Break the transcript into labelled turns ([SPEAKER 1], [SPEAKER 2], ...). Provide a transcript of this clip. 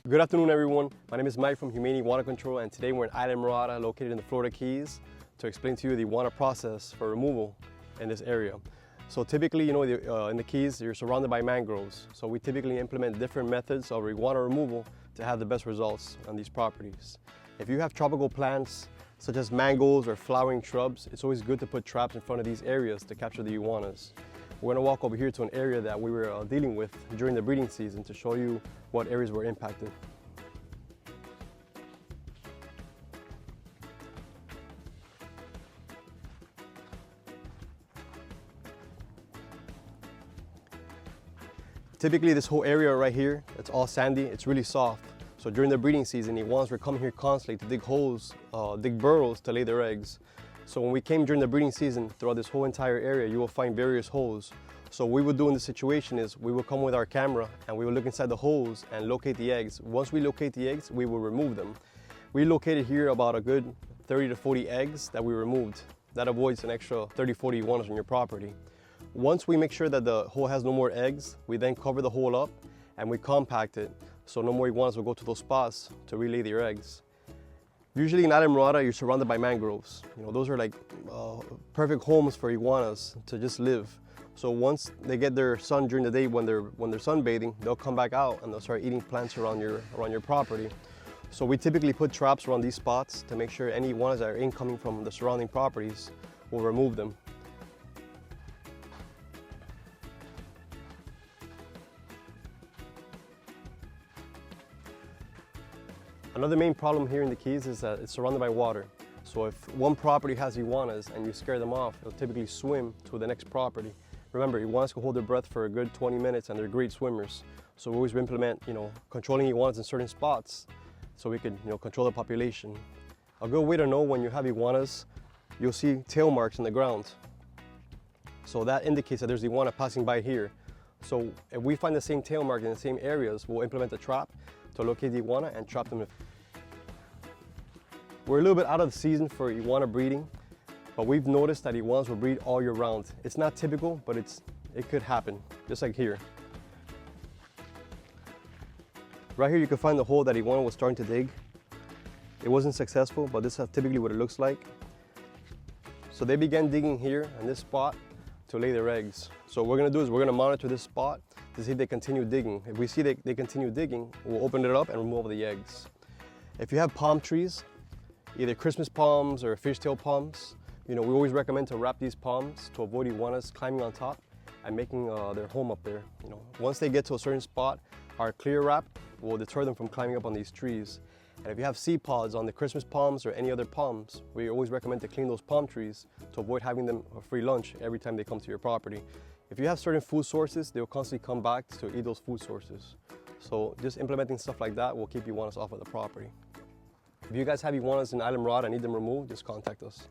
[SPEAKER 1] Good afternoon, everyone. My name is Mike from Humane Iguana Control, and today we're in Islamorada, located in the Florida Keys, to explain to you the iguana process for removal in this area. So typically, in the Keys, you're surrounded by mangroves. So we typically implement different methods of iguana removal to have the best results on these properties. If you have tropical plants, such as mangoes or flowering shrubs, it's always good to put traps in front of these areas to capture the iguanas. We're going to walk over here to an area that we were dealing with during the breeding season to show you what areas were impacted. Typically this whole area right here, it's all sandy, it's really soft. So during the breeding season, iguanas were coming here constantly to dig holes, dig burrows to lay their eggs. So when we came during the breeding season, throughout this whole entire area, you will find various holes. So what we would do in this situation is we will come with our camera and we will look inside the holes and locate the eggs. Once we locate the eggs, we will remove them. We located here about a good 30 to 40 eggs that we removed. That avoids an extra 30, 40 iguanas on your property. Once we make sure that the hole has no more eggs, we then cover the hole up and we compact it so no more iguanas will go to those spots to relay their eggs. Usually in Islamorada, you're surrounded by mangroves. Those are like perfect homes for iguanas to just live. So once they get their sun during the day when they're sunbathing, they'll come back out and they'll start eating plants around your property. So we typically put traps around these spots to make sure any iguanas that are incoming from the surrounding properties, will remove them. Another main problem here in the Keys is that it's surrounded by water. So if one property has iguanas and you scare them off, they'll typically swim to the next property. Remember, iguanas can hold their breath for a good 20 minutes and they're great swimmers. So we always implement, controlling iguanas in certain spots so we could, control the population. A good way to know when you have iguanas, you'll see tail marks in the ground. So that indicates that there's iguana passing by here. So if we find the same tail mark in the same areas, we'll implement a trap to locate the iguana and trap them. We're a little bit out of the season for iguana breeding, but we've noticed that iguanas will breed all year round. It's not typical, but it could happen, just like here. Right here you can find the hole that iguana was starting to dig. It wasn't successful, but this is typically what it looks like. So they began digging here in this spot to lay their eggs. So what we're gonna do is we're gonna monitor this spot to see if they continue digging. If we see they continue digging, we'll open it up and remove all the eggs. If you have palm trees, either Christmas palms or fishtail palms, we always recommend to wrap these palms to avoid iguanas climbing on top and making their home up there. Once they get to a certain spot, our clear wrap will deter them from climbing up on these trees. And if you have seed pods on the Christmas palms or any other palms, we always recommend to clean those palm trees to avoid having them a free lunch every time they come to your property. If you have certain food sources, they'll constantly come back to eat those food sources. So just implementing stuff like that will keep iguanas off of the property. If you guys have iguanas in Islamorada and need them removed, just contact us.